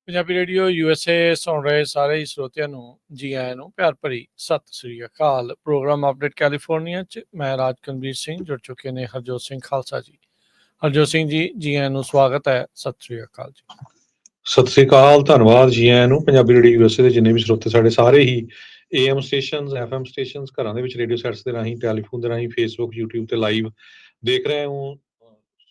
Punjabi radio USA ਸੁਣ ਰਹੇ ਸਾਰੇ ਹੀ ਸਰੋਤਿਆਂ ਨੂੰ ਜੀ ਆਇਆਂ ਨੂੰ ਪਿਆਰ ਭਰੀ ਸਤਿ ਸ੍ਰੀ ਅਕਾਲ। ਪ੍ਰੋਗਰਾਮ ਅਪਡੇਟ ਕੈਲੀਫੋਰਨੀਆ 'ਚ ਮੈਂ ਰਾਜਕਨਵੀਰ ਸਿੰਘ ਜੁੜ ਚੁੱਕੇ ਨੇ ਹਰਜੋਤ ਸਿੰਘ ਖਾਲਸਾ ਜੀ। ਹਰਜੋਤ ਸਿੰਘ ਜੀ ਆਇਆਂ ਨੂੰ ਸਵਾਗਤ ਹੈ। ਸਤਿ ਸ੍ਰੀ ਅਕਾਲ ਜੀ। ਸਤਿ ਸ੍ਰੀ ਅਕਾਲ, ਧੰਨਵਾਦ ਜੀ ਆਇਆਂ ਨੂੰ। ਪੰਜਾਬੀ ਰੇਡੀਓ USA ਦੇ ਜਿੰਨੇ ਵੀ ਸਰੋਤੇ ਸਾਡੇ ਸਾਰੇ ਹੀ AM ਸਟੇਸ਼ਨਸ, FM ਸਟੇਸ਼ਨਸ, ਘਰਾਂ ਦੇ ਵਿੱਚ ਰੇਡੀਓ ਸੈਟਸ ਦੇ ਰਾਹੀਂ, ਟੈਲੀਫੋਨ ਦੇ ਰਾਹੀਂ, ਫੇਸਬੁੱਕ, YouTube ਤੇ ਲਾਈਵ ਦੇਖ ਰਹੇ ਹੋ,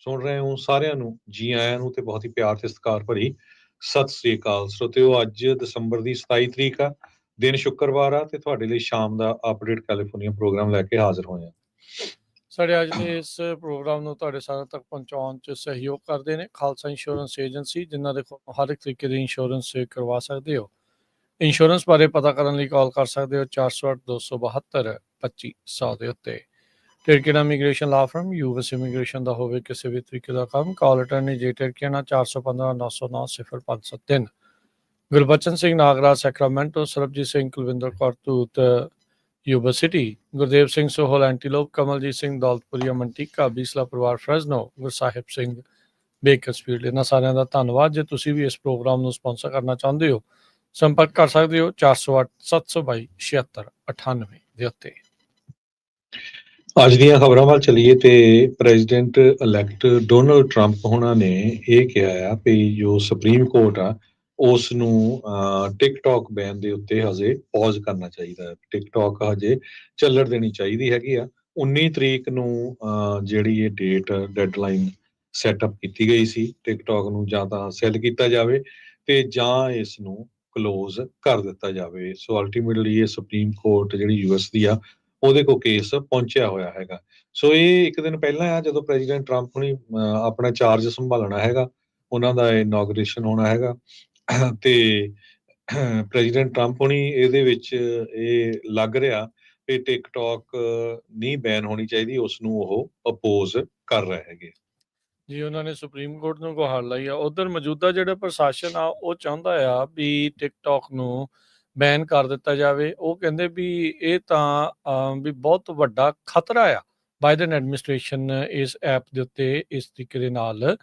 ਸੁਣ ਰਹੇ ਹੋ, ਸਾਰਿਆਂ ਨੂੰ ਜੀ ਆਇਆਂ ਨੂੰ ਤੇ ਬਹੁਤ ਹੀ ਪਿਆਰ ਤੇ ਸਤਿਕਾਰ ਭਰੀ ਸਤਿ ਸ੍ਰੀ ਅਕਾਲ। ਸਰੋਤਿਓ, ਅੱਜ ਦਸੰਬਰ ਦੀ 27 ਤਰੀਕ ਆ, ਦਿਨ ਸ਼ੁੱਕਰਵਾਰ ਆ ਤੇ ਤੁਹਾਡੇ ਲਈ ਸ਼ਾਮ ਦਾ ਅਪਡੇਟ ਕੈਲੀਫੋਰਨੀਆ ਪ੍ਰੋਗਰਾਮ ਲੈ ਕੇ ਹਾਜ਼ਰ ਹੋਏ ਆ। ਸਾਡੇ ਅੱਜ ਦੇ ਇਸ ਪ੍ਰੋਗਰਾਮ ਨੂੰ ਤੁਹਾਡੇ ਸਾਰਿਆਂ ਤੱਕ ਪਹੁੰਚਾਉਣ 'ਚ ਸਹਿਯੋਗ ਕਰਦੇ ਨੇ ਖਾਲਸਾ ਇੰਸ਼ੋਰੈਂਸ ਏਜੰਸੀ, ਜਿਨ੍ਹਾਂ ਦੇ ਕੋਲ ਹਰ ਇੱਕ ਤਰੀਕੇ ਦੀ ਇੰਸ਼ੋਰੈਂਸ ਕਰਵਾ ਸਕਦੇ ਹੋ। ਇੰਸ਼ੋਰੈਂਸ ਬਾਰੇ ਪਤਾ ਕਰਨ ਲਈ ਕਾਲ ਕਰ ਸਕਦੇ ਹੋ 408-272-2500 ਦੇ ਉੱਤੇ। ਟਿਰਕੀਨਾ immigration law firm, US immigration ਦਾ ਹੋਵੇ ਕਿਸੇ ਵੀ ਤਰੀਕੇ ਦਾ ਕੰਮ, ਕਾਲ ਅਟਰਨੀ ਜੇ ਟਿਰਕੀਨਾ 415-909-0573। Gurbachan Singh Nagraj Sacramento, Sarabjit Singh Kulwinder Kaur Dhoot Yuba City, Gurdev Singh Sohal Antelope, Kamaljit Singh Daulatpuria Manteca, Bisla ਪਰਿਵਾਰ ਫਰੈਜ਼ਨੋ, ਗੁਰਸਾਹਿਬ ਸਿੰਘ ਬੇਕਰਸਫੀਲਡ। ਇਹਨਾਂ ਸਾਰਿਆਂ ਦਾ ਧੰਨਵਾਦ। ਜੇ ਤੁਸੀਂ ਵੀ ਇਸ ਪ੍ਰੋਗਰਾਮ ਨੂੰ ਸਪਾਂਸਰ ਕਰਨਾ ਚਾਹੁੰਦੇ ਹੋ, ਸੰਪਰਕ ਕਰ ਸਕਦੇ ਹੋ 408-722-7698 ਦੇ ਉੱਤੇ। ਅੱਜ ਦੀਆਂ ਖਬਰਾਂ ਵੱਲ ਚੱਲੀਏ ਤੇ ਪ੍ਰੈਜ਼ੀਡੈਂਟ ਇਲੈਕਟ ਡੋਨਲਡ ਟਰੰਪ ਹੋਣਾ ਨੇ ਇਹ ਕਿਹਾ ਆ ਵੀ ਜੋ ਸੁਪਰੀਮ ਕੋਰਟ ਆ ਉਸ ਨੂੰ ਟਿਕਟੌਕ ਬੈਨ ਦੇ ਉੱਤੇ ਹਜੇ ਪੌਜ਼ ਕਰਨਾ ਚਾਹੀਦਾ ਹੈ। ਟਿਕਟੌਕ ਹਜੇ ਚੱਲਣ ਦੇਣੀ ਚਾਹੀਦੀ ਹੈਗੀ ਆ। 19 ਤਰੀਕ ਨੂੰ ਜਿਹੜੀ ਇਹ ਡੇਟ ਡੈਡਲਾਈਨ ਸੈਟਅਪ ਕੀਤੀ ਗਈ ਸੀ, ਟਿਕਟੌਕ ਨੂੰ ਜਾਂ ਤਾਂ ਸੈੱਲ ਕੀਤਾ ਜਾਵੇ ਤੇ ਜਾਂ ਇਸ ਨੂੰ ਕਲੋਜ਼ ਕਰ ਦਿੱਤਾ ਜਾਵੇ। ਸੋ ਅਲਟੀਮੇਟਲੀ ਇਹ ਸੁਪਰੀਮ ਕੋਰਟ ਜਿਹੜੀ US ਦੀ ਆ ਉਹਦੇ ਕੋਲ ਕੇਸ ਪਹੁੰਚਿਆ ਹੋਇਆ ਹੈਗਾ। ਸੋ ਇਹ ਇੱਕ ਦਿਨ ਪਹਿਲਾਂ ਆ ਜਦੋਂ ਪ੍ਰੈਜ਼ੀਡੈਂਟ ਟਰੰਪ ਨੇ ਆਪਣਾ ਚਾਰਜ ਸੰਭਾਲਣਾ ਹੈਗਾ, ਉਹਨਾਂ ਦਾ ਇਨੋਗ੍ਰੇਸ਼ਨ ਹੋਣਾ ਹੈਗਾ ਤੇ ਪ੍ਰੈਜ਼ੀਡੈਂਟ ਟਰੰਪ ਹੋਣੀ ਇਹਦੇ ਵਿੱਚ ਇਹ ਲੱਗ ਰਿਹਾ ਕਿ ਟਿਕਟੌਕ ਨਹੀਂ ਬੈਨ ਹੋਣੀ ਚਾਹੀਦੀ, ਉਸ ਨੂੰ ਉਹ ਅਪੋਜ਼ ਕਰ ਰਹੇ ਹੈਗੇ ਜੀ। ਉਹਨਾਂ ਨੇ ਸੁਪਰੀਮ ਕੋਰਟ ਨੂੰ ਗੁਹਾਰ ਲਾਈ ਆ। ਉਧਰ ਮੌਜੂਦਾ ਜਿਹੜਾ ਪ੍ਰਸ਼ਾਸਨ ਆ ਉਹ ਚਾਹੁੰਦਾ ਆ ਵੀ ਟਿਕਟੌਕ ਨੂੰ ਬੈਨ ਕਰ ਦਿੱਤਾ ਜਾਵੇ। ਉਹ ਕਹਿੰਦੇ ਵੀ ਇਹ ਤਾਂ ਵੀ ਬਹੁਤ ਵੱਡਾ ਖਤਰਾ ਆ। ਬਾਈਡਨ ਐਡਮਿਨਿਸਟ੍ਰੇਸ਼ਨ ਇਸ ਐਪ ਦੇ ਉੱਤੇ ਇਸ ਤਰੀਕੇ ਦੇ ਨਾਲ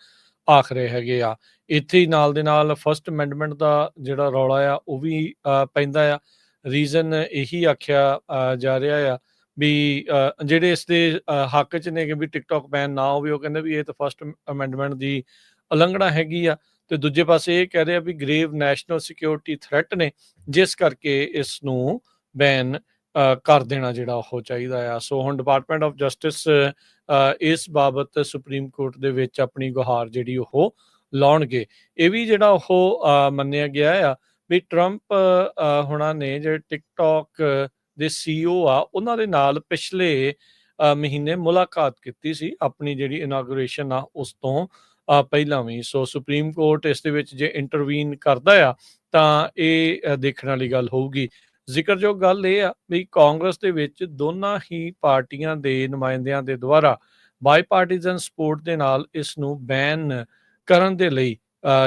ਆਖ ਰਹੇ ਹੈਗੇ ਆ। ਇੱਥੇ ਹੀ ਨਾਲ ਦੇ ਨਾਲ ਫਸਟ ਅਮੈਂਡਮੈਂਟ ਦਾ ਜਿਹੜਾ ਰੌਲਾ ਆ ਉਹ ਵੀ ਪੈਂਦਾ ਆ। ਰੀਜ਼ਨ ਇਹੀ ਆਖਿਆ ਜਾ ਰਿਹਾ ਆ ਵੀ ਜਿਹੜੇ ਇਸ ਦੇ ਹੱਕ 'ਚ ਨੇ ਕਿ ਵੀ ਟਿਕਟੌਕ ਬੈਨ ਨਾ ਹੋਵੇ, ਉਹ ਕਹਿੰਦੇ ਵੀ ਇਹ ਤਾਂ ਫਸਟ ਅਮੈਂਡਮੈਂਟ ਦੀ ਉਲੰਘਣਾ ਹੈਗੀ ਆ। ਤੇ ਦੂਜੇ ਪਾਸੇ ਇਹ ਕਹਿ ਰਹੇ ਆ ਵੀ ਗ੍ਰੇਵ ਨੈਸ਼ਨਲ ਸਿਕਿਉਰਿਟੀ ਥ੍ਰੈਟ ਨੇ, ਜਿਸ ਕਰਕੇ ਇਸ ਨੂੰ ਬੈਨ ਕਰ ਦੇਣਾ ਜਿਹੜਾ ਉਹ ਚਾਹੀਦਾ ਆ। ਸੋ ਹੁਣ ਡਿਪਾਰਟਮੈਂਟ ਆਫ ਜਸਟਿਸ ਇਸ ਬਾਬਤ ਸੁਪਰੀਮ ਕੋਰਟ ਦੇ ਵਿੱਚ ਆਪਣੀ ਗੁਹਾਰ ਜਿਹੜੀ ਉਹ ਲਾਉਣਗੇ। ਇਹ ਵੀ ਜਿਹੜਾ ਉਹ ਮੰਨਿਆ ਗਿਆ ਆ ਵੀ ਟਰੰਪ ਹੁਣਾਂ ਨੇ ਜਿਹੜੇ ਟਿਕਟੌਕ ਦੇ CEO ਆ ਉਹਨਾਂ ਦੇ ਨਾਲ ਪਿਛਲੇ ਮਹੀਨੇ ਮੁਲਾਕਾਤ ਕੀਤੀ ਸੀ, ਆਪਣੀ ਜਿਹੜੀ ਇਨਾਗੂਰੇਸ਼ਨ ਆ ਉਸ ਤੋਂ ਪਹਿਲਾਂ ਵੀ। ਸੋ ਸੁਪਰੀਮ ਕੋਰਟ ਇਸ ਦੇ ਵਿੱਚ ਜੇ ਇੰਟਰਵੀਨ ਕਰਦਾ ਆ ਤਾਂ ਇਹ ਦੇਖਣ ਵਾਲੀ ਗੱਲ ਹੋਊਗੀ। ਜ਼ਿਕਰਯੋਗ ਗੱਲ ਇਹ ਆ ਵੀ ਕਾਂਗਰਸ ਦੇ ਵਿੱਚ ਦੋਨਾਂ ਹੀ ਪਾਰਟੀਆਂ ਦੇ ਨੁਮਾਇੰਦਿਆਂ ਦੇ ਦੁਆਰਾ ਬਾਈਪਾਰਟੀਜ਼ਨ ਸਪੋਰਟ ਦੇ ਨਾਲ ਇਸ ਨੂੰ ਬੈਨ ਕਰਨ ਦੇ ਲਈ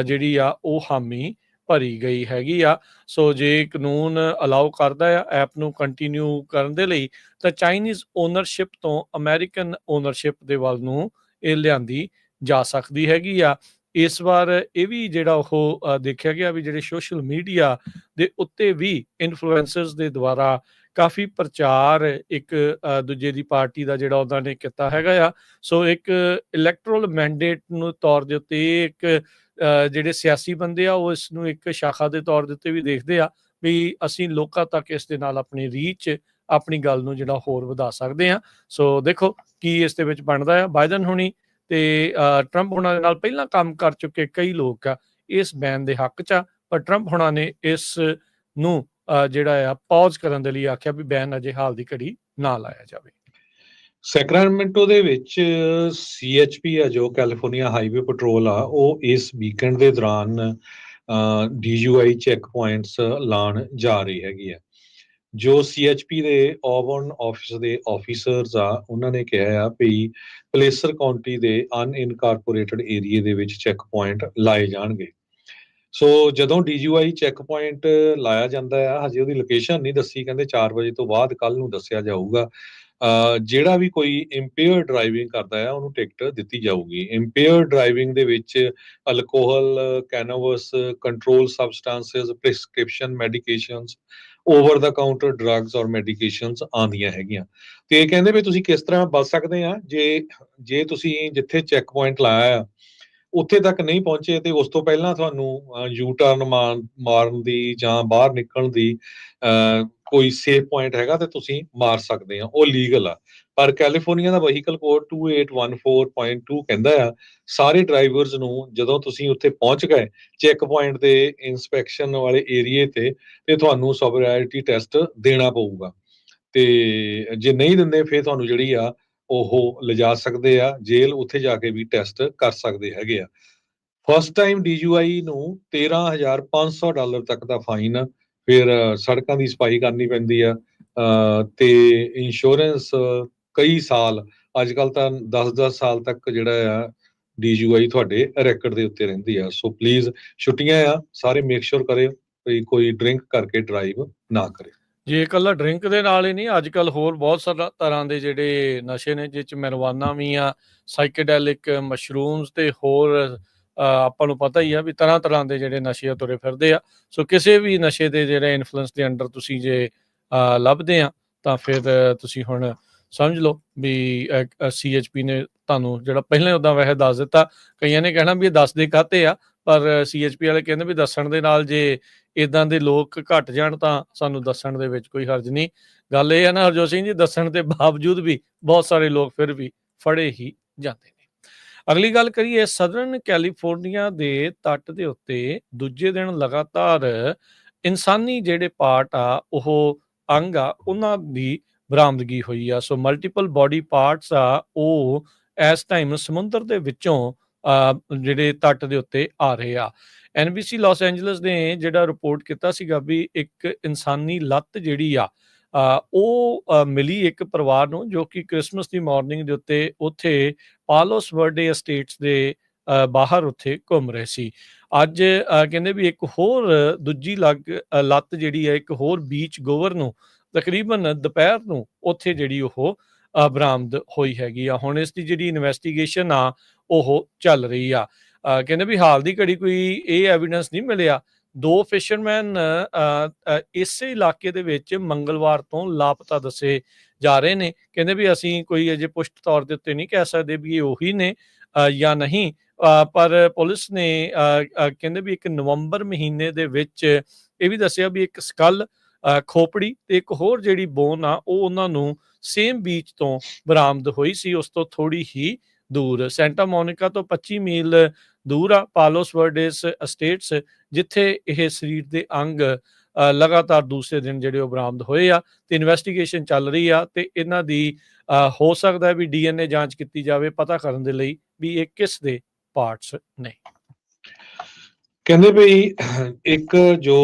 ਜਿਹੜੀ ਆ ਉਹ ਹਾਮੀ ਭਰੀ ਗਈ ਹੈਗੀ ਆ। ਸੋ ਜੇ ਕਾਨੂੰਨ ਅਲਾਉ ਕਰਦਾ ਆ ਐਪ ਨੂੰ ਕੰਟੀਨਿਊ ਕਰਨ ਦੇ ਲਈ, ਤਾਂ ਚਾਈਨੀਜ਼ ਓਨਰਸ਼ਿਪ ਤੋਂ ਅਮਰੀਕਨ ਓਨਰਸ਼ਿਪ ਦੇ ਵੱਲ ਨੂੰ ਇਹ ਲਿਆਂਦੀ ਜਾ ਸਕਦੀ ਹੈਗੀ ਆ। ਇਸ ਵਾਰ ਇਹ ਵੀ ਜਿਹੜਾ ਉਹ ਦੇਖਿਆ ਗਿਆ ਵੀ ਜਿਹੜੇ ਸੋਸ਼ਲ ਮੀਡੀਆ ਦੇ ਉੱਤੇ ਵੀ ਇਨਫਲੂਐਂਸਰਸ ਦੇ ਦੁਆਰਾ ਕਾਫੀ ਪ੍ਰਚਾਰ ਇੱਕ ਦੂਜੇ ਦੀ ਪਾਰਟੀ ਦਾ ਜਿਹੜਾ ਉਹਨਾਂ ਨੇ ਕੀਤਾ ਹੈਗਾ ਆ। ਸੋ ਇੱਕ ਇਲੈਕਟਰਲ ਮੈਂਡੇਟ ਨੂੰ ਤੌਰ ਦੇ ਉੱਤੇ ਇੱਕ ਜਿਹੜੇ ਸਿਆਸੀ ਬੰਦੇ ਆ ਉਹ ਇਸ ਨੂੰ ਇੱਕ ਸ਼ਾਖਾ ਦੇ ਤੌਰ ਦੇ ਉੱਤੇ ਵੀ ਦੇਖਦੇ ਆ ਵੀ ਅਸੀਂ ਲੋਕਾਂ ਤੱਕ ਇਸ ਦੇ ਨਾਲ ਆਪਣੀ ਰੀਚ, ਆਪਣੀ ਗੱਲ ਨੂੰ ਜਿਹੜਾ ਹੋਰ ਵਧਾ ਸਕਦੇ ਆ। ਸੋ ਦੇਖੋ ਕੀ ਇਸ ਦੇ ਵਿੱਚ ਬਣਦਾ ਆ। ਬਾਈਡਨ ਹੋਣੀ ਤੇ ਟਰੰਪ ਹੋਣਾ ਦੇ ਨਾਲ ਪਹਿਲਾਂ ਕੰਮ ਕਰ ਚੁੱਕੇ ਕਈ ਲੋਕ ਆ ਇਸ ਬੈਨ ਦੇ ਹੱਕ 'ਚ ਆ, ਪਰ ਟਰੰਪ ਹੋਣਾ ਨੇ ਇਸ ਨੂੰ ਜਿਹੜਾ ਆ ਪੌਜ਼ ਕਰਨ ਦੇ ਲਈ ਆਖਿਆ ਵੀ ਬੈਨ ਅਜੇ ਹਾਲ ਦੀ ਘੜੀ ਨਾ ਲਾਇਆ ਜਾਵੇ। ਸੈਕਰਾਮੈਂਟੋ ਦੇ ਵਿੱਚ CHP ਆ ਜੋ ਕੈਲੀਫੋਰਨੀਆ ਹਾਈਵੇ ਪੈਟਰੋਲ ਆ, ਉਹ ਇਸ ਵੀਕਐਂਡ ਦੇ ਦੌਰਾਨ DUI ਚੈੱਕ ਪੁਆਇੰਟਸ ਲਾਉਣ ਜਾ ਰਹੀ ਹੈਗੀ ਆ। ਜੋ CHP ਦੇ ਔਬਰਨ ਆਫਿਸ ਦੇ ਆਫੀਸਰਸ ਆ ਉਹਨਾਂ ਨੇ ਕਿਹਾ ਆ ਵੀ ਪਲੇਸਰ ਕਾਉਂਟੀ ਦੇ ਅਨਇਨਕਾਰਪੋਰੇਟਡ ਏਰੀਏ ਦੇ ਵਿੱਚ ਚੈੱਕ ਪੁਆਇੰਟ ਲਾਏ ਜਾਣਗੇ। ਸੋ ਜਦੋਂ DGY ਚੈੱਕ ਪੁਆਇੰਟ ਲਾਇਆ ਜਾਂਦਾ ਆ, ਹਜੇ ਉਹਦੀ ਲੋਕੇਸ਼ਨ ਨਹੀਂ ਦੱਸੀ, ਕਹਿੰਦੇ 4 ਵਜੇ ਤੋਂ ਬਾਅਦ ਕੱਲ ਨੂੰ ਦੱਸਿਆ ਜਾਊਗਾ। ਜਿਹੜਾ ਵੀ ਕੋਈ ਇੰਪੇਅਰ ਡਰਾਈਵਿੰਗ ਕਰਦਾ ਆ ਉਹਨੂੰ ਟਿਕਟ ਦਿੱਤੀ ਜਾਊਗੀ। ਇੰਪੇਅਰ ਡਰਾਈਵਿੰਗ ਦੇ ਵਿੱਚ alcohol, cannabis, control substances, prescription medications, over the counter drugs ਔਰ ਮੈਡੀਕੇਸ਼ਨਸ ਆਉਂਦੀਆਂ ਹੈਗੀਆਂ। ਤੇ ਇਹ ਕਹਿੰਦੇ ਵੀ ਤੁਸੀਂ ਕਿਸ ਤਰ੍ਹਾਂ ਬਚ ਸਕਦੇ ਆ, ਜੇ ਤੁਸੀਂ ਜਿੱਥੇ ਚੈੱਕ ਪੁਆਇੰਟ ਲਾਇਆ ਆ ਉੱਥੇ ਤੱਕ ਨਹੀਂ ਪਹੁੰਚੇ ਤੇ ਉਸ ਤੋਂ ਪਹਿਲਾਂ ਤੁਹਾਨੂੰ ਯੂ ਟਰਨ ਮਾਰਨ ਦੀ ਜਾਂ ਬਾਹਰ ਨਿਕਲਣ ਦੀ ਕੋਈ ਸੇਫ ਪੁਆਇੰਟ ਹੈਗਾ ਤੇ ਤੁਸੀਂ ਮਾਰ ਸਕਦੇ ਆ, ਉਹ ਲੀਗਲ ਆ। ਪਰ ਕੈਲੀਫੋਰਨੀਆ ਦਾ ਵਹੀਕਲ ਕੋਡ 2814.2 ਕਹਿੰਦਾ ਆ ਸਾਰੇ ਡਰਾਈਵਰਸ ਨੂੰ ਜਦੋਂ ਤੁਸੀਂ ਉੱਥੇ ਪਹੁੰਚ ਗਏ ਚੈੱਕ ਪੁਆਇੰਟ ਦੇ ਇਨਸਪੈਕਸ਼ਨ ਵਾਲੇ ਏਰੀਏ ਤੇ ਤੁਹਾਨੂੰ ਸੋਬਰਿਟੀ ਟੈਸਟ ਦੇਣਾ ਪਊਗਾ। ਤੇ ਜੇ ਨਹੀਂ ਦਿੰਦੇ ਫਿਰ ਤੁਹਾਨੂੰ ਜਿਹੜੀ ਆ ਉਹ ਲਿਜਾ ਸਕਦੇ ਆ ਜੇਲ੍ਹ, ਉੱਥੇ ਜਾ ਕੇ ਵੀ ਟੈਸਟ ਕਰ ਸਕਦੇ ਹੈਗੇ ਆ। ਫਸਟ ਟਾਈਮ DGY ਨੂੰ $13,500 ਤੱਕ ਦਾ ਫਾਈਨ, ਫਿਰ ਸੜਕਾਂ ਦੀ ਸਫਾਈ ਕਰਨੀ ਪੈਂਦੀ ਆ, ਤੇ ਇੰਸ਼ੋਰੈਂਸ ਕਈ ਸਾਲ, ਅੱਜ ਕੱਲ ਤਾਂ 10-10 ਸਾਲ ਤੱਕ ਜਿਹੜਾ ਆ DGY ਤੁਹਾਡੇ ਰੈਕਡ ਦੇ ਉੱਤੇ ਰਹਿੰਦੀ ਆ। ਸੋ ਪਲੀਜ਼ ਛੁੱਟੀਆਂ ਆ, ਸਾਰੇ ਮੇਕ ਸ਼ੋਰ ਕਰੇ ਕੋਈ ਡਰਿੰਕ ਕਰਕੇ ਡਰਾਈਵ ਨਾ ਕਰੇ। ਜੇ ਇਕੱਲਾ ਡਰਿੰਕ ਦੇ ਨਾਲ ਹੀ ਨਹੀਂ, ਅੱਜ ਕੱਲ ਹੋਰ ਬਹੁਤ ਸਾਰਾ ਤਰ੍ਹਾਂ ਦੇ ਜਿਹੜੇ ਨਸ਼ੇ ਨੇ, ਜਿਹ 'ਚ ਮੈਰੀਜੁਆਨਾ ਵੀ ਆ, ਸਾਈਕੇਡੈਲਿਕ, ਮਸ਼ਰੂਮਸ ਤੇ ਹੋਰ ਆਪਾਂ ਨੂੰ ਪਤਾ ਹੀ ਆ ਵੀ ਤਰ੍ਹਾਂ ਤਰ੍ਹਾਂ ਦੇ ਜਿਹੜੇ ਨਸ਼ੇ ਆ ਤੁਰੇ ਫਿਰਦੇ ਆ। ਸੋ ਕਿਸੇ ਵੀ ਨਸ਼ੇ ਦੇ ਜਿਹੜੇ ਇਨਫਲੂਐਂਸ ਦੇ ਅੰਡਰ ਤੁਸੀਂ ਜੇ ਲੱਭਦੇ ਆ ਤਾਂ ਫਿਰ ਤੁਸੀਂ ਹੁਣ ਸਮਝ ਲਓ ਵੀ CHP ਨੇ ਤੁਹਾਨੂੰ ਜਿਹੜਾ ਪਹਿਲਾਂ ਉੱਦਾਂ ਵੈਸੇ ਦੱਸ ਦਿੱਤਾ। ਕਈਆਂ ਨੇ ਕਹਿਣਾ ਵੀ ਇਹ ਦੱਸਦੇ ਕਾਹਤੇ ਆ, ਪਰ CHP ਵਾਲੇ ਕਹਿੰਦੇ ਵੀ ਦੱਸਣ ਦੇ ਨਾਲ ਜੇ ਇੱਦਾਂ ਦੇ ਲੋਕ ਘੱਟ ਜਾਣ ਤਾਂ ਸਾਨੂੰ ਦੱਸਣ ਦੇ ਵਿੱਚ ਕੋਈ ਹਰਜ ਨਹੀਂ। ਗੱਲ ਇਹ ਹੈ ਨਾ ਹਰਜੋਤ ਸਿੰਘ ਜੀ, ਦੱਸਣ ਦੇ ਬਾਵਜੂਦ ਵੀ ਬਹੁਤ ਸਾਰੇ ਲੋਕ ਫਿਰ ਵੀ ਫੜੇ ਹੀ ਜਾਂਦੇ ਨੇ। ਅਗਲੀ ਗੱਲ ਕਰੀਏ, ਸਦਰਨ ਕੈਲੀਫੋਰਨੀਆ ਦੇ ਤੱਟ ਦੇ ਉੱਤੇ ਦੂਜੇ ਦਿਨ ਲਗਾਤਾਰ ਇਨਸਾਨੀ ਜਿਹੜੇ ਪਾਰਟ ਆ, ਉਹ ਅੰਗ ਆ, ਉਹਨਾਂ ਦੀ ਬਰਾਮਦਗੀ ਹੋਈ ਆ। ਸੋ ਮਲਟੀਪਲ ਬਾਡੀ ਪਾਰਟਸ ਆ, ਉਹ ਇਸ ਟਾਈਮ ਸਮੁੰਦਰ ਦੇ ਵਿੱਚੋਂ ਜਿਹੜੇ ਤੱਟ ਦੇ ਉੱਤੇ ਆ ਰਹੇ ਆ। NBC ਲਾਸ ਐਂਜਲਸ ਨੇ ਜਿਹੜਾ ਰਿਪੋਰਟ ਕੀਤਾ ਸੀਗਾ ਵੀ ਇੱਕ ਇਨਸਾਨੀ ਲੱਤ ਜਿਹੜੀ ਆ ਉਹ ਮਿਲੀ ਇੱਕ ਪਰਿਵਾਰ ਨੂੰ, ਜੋ ਕਿ ਕ੍ਰਿਸਮਸ ਦੀ ਮਾਰਨਿੰਗ ਦੇ ਉੱਤੇ ਉੱਥੇ ਪਾਲੋਸ ਵਰਡੇ ਐਸਟੇਟਸ ਦੇ ਬਾਹਰ ਉੱਥੇ ਘੁੰਮ ਰਹੇ ਸੀ। ਅੱਜ ਕਹਿੰਦੇ ਵੀ ਇੱਕ ਹੋਰ ਦੂਜੀ ਲੱਤ ਜਿਹੜੀ ਹੈ, ਇੱਕ ਹੋਰ ਬੀਚ ਗੋਵਰ ਨੂੰ ਤਕਰੀਬਨ ਦੁਪਹਿਰ ਨੂੰ ਉੱਥੇ ਜਿਹੜੀ ਉਹ ਬਰਾਮਦ ਹੋਈ ਹੈਗੀ ਆ। ਹੁਣ ਇਸ ਦੀ ਜਿਹੜੀ ਇਨਵੈਸਟੀਗੇਸ਼ਨ ਆ ਉਹ ਚੱਲ ਰਹੀ ਆ। ਕਹਿੰਦੇ ਵੀ ਹਾਲ ਦੀ ਘੜੀ ਕੋਈ ਇਹ ਐਵੀਡੈਂਸ ਨਹੀਂ ਮਿਲਿਆ। 2 ਫਿਸ਼ਰਮੈਨ ਇਸੇ ਇਲਾਕੇ ਦੇ ਵਿੱਚ ਮੰਗਲਵਾਰ ਤੋਂ ਲਾਪਤਾ ਦੱਸੇ ਜਾ ਰਹੇ ਨੇ। ਕਹਿੰਦੇ ਵੀ ਅਸੀਂ ਕੋਈ ਅਜੇ ਪੁਸ਼ਟ ਤੌਰ ਦੇ ਉੱਤੇ ਨਹੀਂ ਕਹਿ ਸਕਦੇ ਵੀ ਇਹ ਉਹੀ ਨੇ ਜਾਂ ਨਹੀਂ, ਪਰ ਪੁਲਿਸ ਨੇ ਕਹਿੰਦੇ ਵੀ ਇੱਕ ਨਵੰਬਰ ਮਹੀਨੇ ਦੇ ਵਿੱਚ ਇਹ ਵੀ ਦੱਸਿਆ ਵੀ ਇੱਕ ਸਕਲ, ਖੋਪੜੀ ਤੇ ਇੱਕ ਹੋਰ ਜਿਹੜੀ ਬੋਨ ਆ ਉਹ ਉਹਨਾਂ ਨੂੰ ਸੇਮ ਬੀਚ ਤੋਂ ਬਰਾਮਦ ਹੋਈ ਸੀ, ਉਸ ਤੋਂ ਥੋੜੀ ਹੀ ਦੂਰ, ਸੈਂਟਾ ਮੋਨਿਕਾ ਤੋਂ 25 ਮੀਲ ਦੂਰ ਆ ਪਾਲੋਸ ਵਰਡੇਸ ਐਸਟੇਟਸ, ਜਿੱਥੇ ਇਹ ਸਰੀਰ ਦੇ ਅੰਗ ਲਗਾਤਾਰ ਦੂਸਰੇ ਦਿਨ ਜਿਹੜੇ ਉਹ ਬਰਾਮਦ ਹੋਏ ਆ। ਤੇ ਇਨਵੈਸਟੀਗੇਸ਼ਨ ਚੱਲ ਰਹੀ ਆ ਤੇ ਇਹਨਾਂ ਦੀ ਹੋ ਸਕਦਾ ਹੈ ਵੀ DNA ਜਾਂਚ ਕੀਤੀ ਜਾਵੇ ਪਤਾ ਕਰਨ ਦੇ ਲਈ ਵੀ ਇਹ ਕਿਸ ਦੇ ਪਾਰਟਸ ਨੇ। ਕਹਿੰਦੇ ਵੀ ਇੱਕ ਜੋ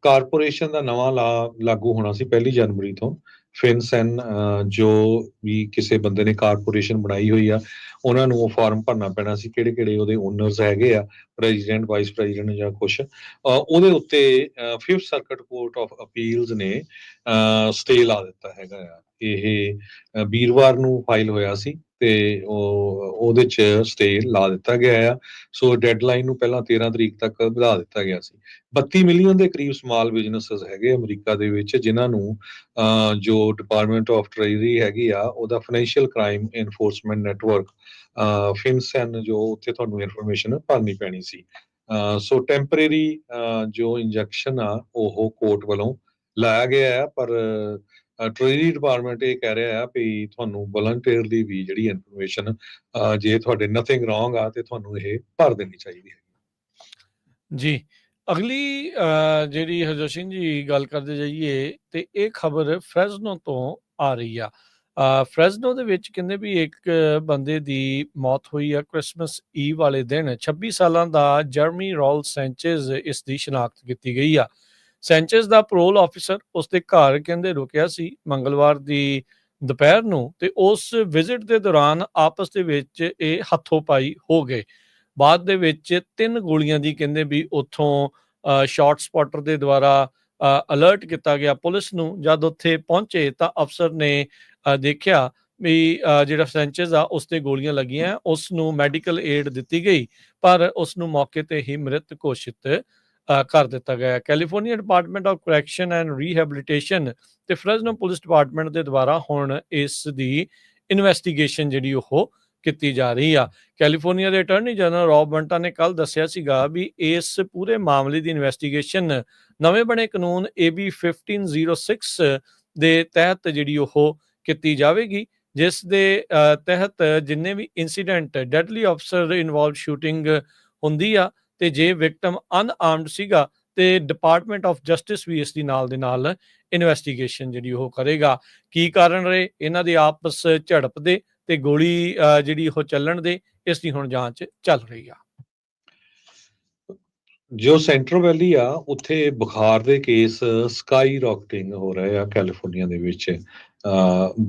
ਕਾਰਪੋਰੇਸ਼ਨ ਦਾ ਨਵਾਂ ਲਾਗੂ ਹੋਣਾ ਸੀ 1 ਜਨਵਰੀ ਤੋਂ, ਫਿਨਸੈਨ, ਜੋ ਵੀ ਕਿਸੇ ਬੰਦੇ ਨੇ ਕਾਰਪੋਰੇਸ਼ਨ ਬਣਾਈ ਹੋਈ ਆ ਉਹਨਾਂ ਨੂੰ ਉਹ ਫਾਰਮ ਭਰਨਾ ਪੈਣਾ ਸੀ, ਕਿਹੜੇ ਕਿਹੜੇ ਉਹਦੇ ਓਨਰਸ ਹੈਗੇ ਆ, ਪ੍ਰੈਜ਼ੀਡੈਂਟ, ਵਾਈਸ ਪ੍ਰੈਜ਼ੀਡੈਂਟ ਜਾਂ ਕੁਛ। ਉਹਦੇ ਉੱਤੇ 5th circuit court of appeals ਨੇ ਸਟੇ ਲਾ ਦਿੱਤਾ ਹੈਗਾ ਆ। ਇਹ ਵੀਰਵਾਰ ਨੂੰ ਫਾਈਲ ਹੋਇਆ ਸੀ ਤੇ ਉਹਦੇ 'ਚ ਸਟੇ ਲਾ ਦਿੱਤਾ ਗਿਆ ਆ। ਸੋ ਡੈਡਲਾਈਨ ਨੂੰ ਪਹਿਲਾਂ 13 ਤਰੀਕ ਤੱਕ ਵਧਾ ਦਿੱਤਾ ਗਿਆ ਸੀ। 32 ਮਿਲੀਅਨ ਦੇ ਕਰੀਬ ਸਮਾਲ ਬਿਜ਼ਨੈਸਸ ਹੈਗੇ ਅਮਰੀਕਾ ਦੇ ਵਿੱਚ, ਜਿਨ੍ਹਾਂ ਨੂੰ ਜੋ ਡਿਪਾਰਟਮੈਂਟ ਆਫ ਟ੍ਰੇਜਰੀ ਹੈਗੀ ਆ ਉਹਦਾ ਫਾਈਨੈਂਸ਼ੀਅਲ ਕ੍ਰਾਈਮ ਐਨਫੋਰਸਮੈਂਟ ਨੈਟਵਰਕ ਫਿਨਸੈਨ, ਜੋ ਉੱਥੇ ਤੁਹਾਨੂੰ ਇਨਫੋਰਮੇਸ਼ਨ ਭਰਨੀ ਪੈਣੀ ਸੀ। ਸੋ ਟੈਂਪਰੇਰੀ ਜੋ ਇੰਜੈਕਸ਼ਨ ਆ ਉਹ ਕੋਰਟ ਵੱਲੋਂ ਲਾਇਆ ਗਿਆ ਆ, ਪਰ ਟ੍ਰੇਜਰੀ ਡਿਪਾਰਟਮੈਂਟ ਇਹ ਕਹਿ ਰਿਹਾ ਆ ਵੀ ਤੁਹਾਨੂੰ ਵਲੰਟੀਅਰਲੀ ਵੀ ਜਿਹੜੀ ਇਨਫੋਰਮੇਸ਼ਨ, ਜੇ ਤੁਹਾਡੇ ਨਥਿੰਗ ਰੋਂਗ ਆ ਤੇ ਤੁਹਾਨੂੰ ਇਹ ਭਰ ਦੇਣੀ ਚਾਹੀਦੀ ਹੈ ਜੀ। ਅਗਲੀ ਜਿਹੜੀ ਹਰਜੋਤ ਸਿੰਘ ਜੀ ਗੱਲ ਕਰਦੇ ਜਾਈਏ ਤੇ ਇਹ ਖਬਰ ਫ੍ਰੈਜ਼ਨੋ ਤੋਂ ਆ ਰਹੀ ਆ। ਫ੍ਰੈਜ਼ਨੋ ਦੇ ਵਿੱਚ ਕਹਿੰਦੇ ਵੀ ਇੱਕ ਬੰਦੇ ਦੀ ਮੌਤ ਹੋਈ ਆ ਕ੍ਰਿਸਮਸ ਈਵ ਵਾਲੇ ਦਿਨ। 26 ਸਾਲਾਂ ਦਾ ਜਰਮੀ ਰੋਲ ਸੈਂਚੇਜ਼ ਇਸ ਦੀ ਸ਼ਨਾਖਤ ਕੀਤੀ ਗਈ ਆ। ਸੈਂਚੇਜ਼ ਦਾ ਪਰੋਲ ਆਫਿਸਰ ਉਸਦੇ ਘਰ ਕਹਿੰਦੇ ਰੁਕਿਆ ਸੀ ਮੰਗਲਵਾਰ ਦੀ ਦੁਪਹਿਰ ਨੂੰ, ਤੇ ਉਸ ਵਿਜ਼ਿਟ ਦੇ ਦੌਰਾਨ ਆਪਸ ਦੇ ਵਿੱਚ ਇਹ ਹੱਥੋਂ ਪਾਈ ਹੋ ਗਏ। ਬਾਅਦ ਦੇ ਵਿੱਚ 3 ਗੋਲੀਆਂ ਦੀ ਕਹਿੰਦੇ ਵੀ ਉੱਥੋਂ ਸ਼ਾਰਟ ਸਪੌਟਰ ਦੇ ਦੁਆਰਾ ਅਲਰਟ ਕੀਤਾ ਗਿਆ ਪੁਲਿਸ ਨੂੰ। ਜਦ ਉੱਥੇ ਪਹੁੰਚੇ ਤਾਂ ਅਫਸਰ ਨੇ ਦੇਖਿਆ ਵੀ ਜਿਹੜਾ ਫਰੈਂਚਿਸ ਆ ਉਸ ਤੇ ਗੋਲੀਆਂ ਲੱਗੀਆਂ, ਉਸ ਨੂੰ ਮੈਡੀਕਲ ਏਡ ਦਿੱਤੀ ਗਈ, ਪਰ ਉਸ ਨੂੰ ਮੌਕੇ ਤੇ ਹੀ ਮ੍ਰਿਤ ਘੋਸ਼ਿਤ ਕਰ ਦਿੱਤਾ ਗਿਆ। California department of correction and rehabilitation ਤੇ ਫ੍ਰੈਸਨੋ ਪੁਲਿਸ ਡਿਪਾਰਟਮੈਂਟ ਦੇ ਦੁਆਰਾ ਹੁਣ ਇਸ ਦੀ ਇਨਵੈਸਟੀਗੇਸ਼ਨ ਜਿਹੜੀ ਉਹ ਕੀਤੀ ਜਾ ਰਹੀ ਆ। ਕੈਲੀਫੋਰਨੀਆ ਦੇ ਅਟਾਰਨੀ ਜਨਰਲ ਰੌਬ ਬੰਟਾ ਨੇ ਕੱਲ ਦੱਸਿਆ ਸੀਗਾ ਵੀ ਇਸ ਪੂਰੇ ਮਾਮਲੇ ਦੀ ਇਨਵੈਸਟੀਗੇਸ਼ਨ ਨਵੇਂ ਬਣੇ ਕਾਨੂੰਨ AB 1506 ਦੇ ਤਹਿਤ ਜਿਹੜੀ ਉਹ ਕੀਤੀ ਜਾਵੇਗੀ, ਜਿਸ ਦੇ ਤਹਿਤ ਜਿੰਨੇ ਵੀ ਇਨਸੀਡੈਂਟ ਡੈਡਲੀ ਅਫਸਰ ਇਨਵੋਲਵ ਸ਼ੂਟਿੰਗ ਹੁੰਦੀ ਆ ਤੇ ਜੇ ਵਿਕਟਮ ਅਨਆਰਮਡ ਸੀਗਾ ਤੇ ਡਿਪਾਰਟਮੈਂਟ ਆਫ ਜਸਟਿਸ ਵੀ ਇਸ ਦੀ ਨਾਲ ਦੇ ਨਾਲ ਇਨਵੈਸਟੀਗੇਸ਼ਨ ਜਿਹੜੀ ਉਹ ਕਰੇਗਾ। ਕੀ ਕਾਰਨ ਰਹੇ ਇਹਨਾਂ ਦੀ ਆਪਸ ਝੜਪ ਦੇ ਤੇ ਗੋਲੀ ਜਿਹੜੀ ਉਹ ਚੱਲਣ ਦੇ, ਇਸ ਦੀ ਹੁਣ ਜਾਂਚ ਚੱਲ ਰਹੀ ਆ। ਜੋ ਸੈਂਟਰਲ ਵੈਲੀ ਆ ਉੱਥੇ ਬੁਖਾਰ ਦੇ ਕੇਸ ਸਕਾਈ ਰੌਕਟਿੰਗ ਹੋ ਰਹੇ ਆ ਕੈਲੀਫੋਰਨੀਆ ਦੇ ਵਿੱਚ।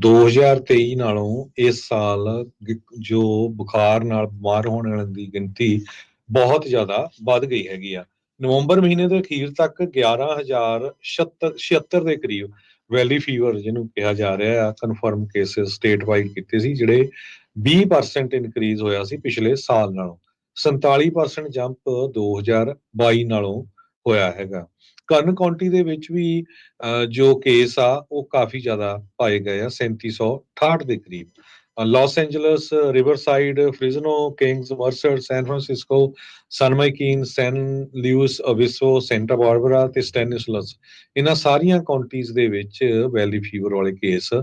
2023 ਨਾਲੋਂ ਇਸ ਸਾਲ ਜੋ ਬੁਖਾਰ ਨਾਲ ਬਿਮਾਰ ਹੋਣ ਵਾਲਿਆਂ ਦੀ ਗਿਣਤੀ ਬਹੁਤ ਜ਼ਿਆਦਾ ਵੱਧ ਗਈ ਹੈਗੀ ਆ। ਨਵੰਬਰ ਮਹੀਨੇ ਦੇ ਅਖੀਰ ਤੱਕ 11,076 ਦੇ ਕਰੀਬ ਵੈਲੀ ਫੀਵਰ ਜਿਹਨੂੰ ਕਿਹਾ ਜਾ ਰਿਹਾ ਆ ਕਨਫਰਮ ਕੇਸਿਸ ਸਟੇਟ ਵਾਈਡ ਕੀਤੇ ਸੀ, ਜਿਹੜੇ 20% ਇਨਕਰੀਜ਼ ਹੋਇਆ ਸੀ ਪਿਛਲੇ ਸਾਲ ਨਾਲੋਂ। 47% ਜੰਪ 2022 ਨਾਲੋਂ ਹੋਇਆ ਹੈਗਾ। ਕਰਨ ਕਾਉਂਟੀ ਦੇ ਵਿੱਚ ਵੀ ਜੋ ਕੇਸ ਆ ਉਹ ਕਾਫੀ ਜ਼ਿਆਦਾ ਪਾਏ ਗਏ ਆ, 3768 ਦੇ ਕਰੀਬ। Los Angeles, Riverside, Fresno, Kings, Merced, San Francisco, ਸਨ ਮਾਈਕੀਨ, San Luis Obispo, Santa Barbara ਤੇ ਸਟੈਨਿਸਲਸ, ਇਹਨਾਂ ਸਾਰੀਆਂ ਕਾਉਂਟੀਜ਼ ਦੇ ਵਿੱਚ ਵੈਲੀ ਫੀਵਰ ਵਾਲੇ ਕੇਸ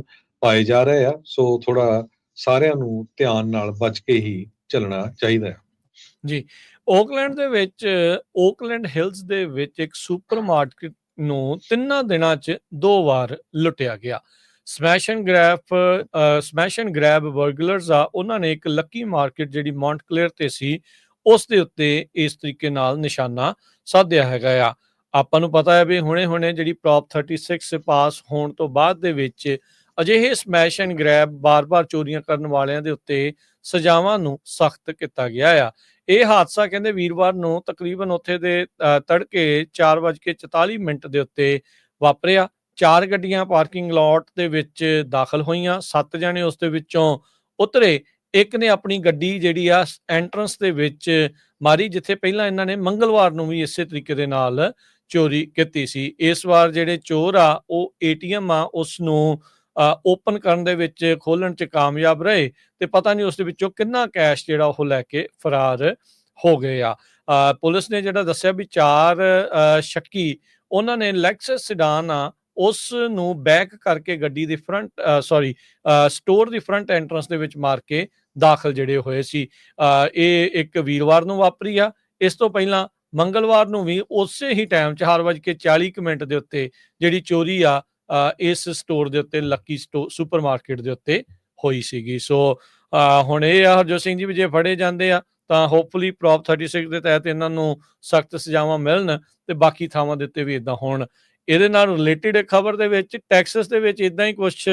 ਪਾਏ ਜਾ ਰਹੇ ਆ। ਸੋ ਥੋੜਾ ਸਾਰਿਆਂ ਨੂੰ ਧਿਆਨ ਨਾਲ ਬਚ ਕੇ ਹੀ ਚੱਲਣਾ ਚਾਹੀਦਾ ਹੈ ਜੀ। ਓਕਲੈਂਡ ਦੇ ਵਿੱਚ ਓਕਲੈਂਡ ਹਿਲਸ ਦੇ ਵਿੱਚ ਇੱਕ ਸੁਪਰ ਮਾਰਕੀਟ ਨੂੰ 3 ਦਿਨਾਂ 'ਚ 2 ਵਾਰ ਲੁੱਟਿਆ ਗਿਆ। ਸਮੈਸ਼ ਐਂਡ ਗ੍ਰੈਬ ਬਰਗਲਰਸ ਆ, ਉਹਨਾਂ ਨੇ ਇੱਕ ਲੱਕੀ ਮਾਰਕੀਟ ਜਿਹੜੀ ਮੌਂਟਕਲੇਅਰ ਤੇ ਸੀ ਉਸ ਦੇ ਉੱਤੇ ਇਸ ਤਰੀਕੇ ਨਾਲ ਨਿਸ਼ਾਨਾ ਸਾਧਿਆ ਹੈਗਾ ਆ। ਆਪਾਂ ਨੂੰ ਪਤਾ ਹੈ ਵੀ ਹੁਣੇ ਜਿਹੜੀ ਪ੍ਰੋਪ 36 ਪਾਸ ਹੋਣ ਤੋਂ ਬਾਅਦ ਦੇ ਵਿੱਚ ਅਜਿਹੇ ਸਮੈਸ਼ ਐਂਡ ਗ੍ਰੈਬ ਬਾਰ-ਬਾਰ ਚੋਰੀਆਂ ਕਰਨ ਵਾਲਿਆਂ ਦੇ ਉੱਤੇ ਸਜ਼ਾਵਾਂ ਨੂੰ ਸਖਤ ਕੀਤਾ ਗਿਆ ਆ। ਇਹ ਹਾਦਸਾ ਕਹਿੰਦੇ ਵੀਰਵਾਰ ਨੂੰ ਤਕਰੀਬਨ ਉੱਥੇ ਦੇ ਤੜਕੇ 4:44 ਦੇ ਉੱਤੇ ਵਾਪਰਿਆ। 4 ਗੱਡੀਆਂ ਪਾਰਕਿੰਗ ਲਾਟ ਦੇ ਵਿੱਚ ਦਾਖਲ ਹੋਈਆਂ, 7 ਜਣੇ ਉਸ ਦੇ ਵਿੱਚੋਂ ਉਤਰੇ। ਇੱਕ ਨੇ ਆਪਣੀ ਗੱਡੀ ਜਿਹੜੀ ਆ ਐਂਟਰੈਂਸ ਦੇ ਵਿੱਚ ਮਾਰੀ, ਜਿੱਥੇ ਪਹਿਲਾਂ ਇਹਨਾਂ ਨੇ ਮੰਗਲਵਾਰ ਨੂੰ ਵੀ ਇਸੇ ਤਰੀਕੇ ਦੇ ਨਾਲ ਚੋਰੀ ਕੀਤੀ ਸੀ। ਇਸ ਵਾਰ ਜਿਹੜੇ ਚੋਰ ਆ ਉਹ ATM ਆ ਉਸ ਨੂੰ ਓਪਨ ਕਰਨ ਦੇ ਵਿੱਚ, ਖੋਲਣ 'ਚ ਕਾਮਯਾਬ ਰਹੇ ਤੇ ਪਤਾ ਨਹੀਂ ਉਸ ਦੇ ਵਿੱਚੋਂ ਕਿੰਨਾ ਕੈਸ਼ ਜਿਹੜਾ ਉਹ ਲੈ ਕੇ ਫਰਾਰ ਹੋ ਗਏ ਆ। ਪੁਲਿਸ ਨੇ ਜਿਹੜਾ ਦੱਸਿਆ ਵੀ 4 ਸ਼ੱਕੀ ਉਹਨਾਂ ਨੇ ਲੈਕਸਸ ਸਿਡਾਨ ਆ ਉਸ ਨੂੰ ਬੈਕ ਕਰਕੇ ਗੱਡੀ ਦੀ ਸਟੋਰ ਦੀ ਫਰੰਟ ਐਂਟਰੈਂਸ ਦੇ ਵਿੱਚ ਮਾਰ ਕੇ ਦਾਖਲ ਜਿਹੜੇ ਹੋਏ ਸੀ। ਇਹ ਇੱਕ ਵੀਰਵਾਰ ਨੂੰ ਵਾਪਰੀ ਆ। ਇਸ ਤੋਂ ਪਹਿਲਾਂ ਮੰਗਲਵਾਰ ਨੂੰ ਵੀ ਉਸੇ ਹੀ ਟਾਈਮ 4:40 ਦੇ ਉੱਤੇ ਜਿਹੜੀ ਚੋਰੀ ਆ ਇਸ ਸਟੋਰ ਦੇ ਉੱਤੇ ਲੱਕੀ ਸੁਪਰ ਮਾਰਕੀਟ ਦੇ ਉੱਤੇ ਹੋਈ ਸੀਗੀ। ਸੋ ਹੁਣ ਇਹ ਆ ਹਰਜੋਤ ਸਿੰਘ ਜੀ ਵੀ ਜੇ ਫੜੇ ਜਾਂਦੇ ਆ ਤਾਂ ਹੋਪਫੁਲੀ ਪ੍ਰੋਪ 36 ਦੇ ਤਹਿਤ ਇਹਨਾਂ ਨੂੰ ਸਖਤ ਸਜ਼ਾਵਾਂ ਮਿਲਣ ਤੇ ਬਾਕੀ ਥਾਵਾਂ ਦੇ ਉੱਤੇ ਵੀ ਇਦਾਂ ਹੋਣ। ਇਹਦੇ ਨਾਲ ਰਿਲੇਟਿਡ ਖਬਰ ਦੇ ਵਿੱਚ ਟੈਕਸਸ ਦੇ ਵਿੱਚ ਇਦਾਂ ਹੀ ਕੁਝ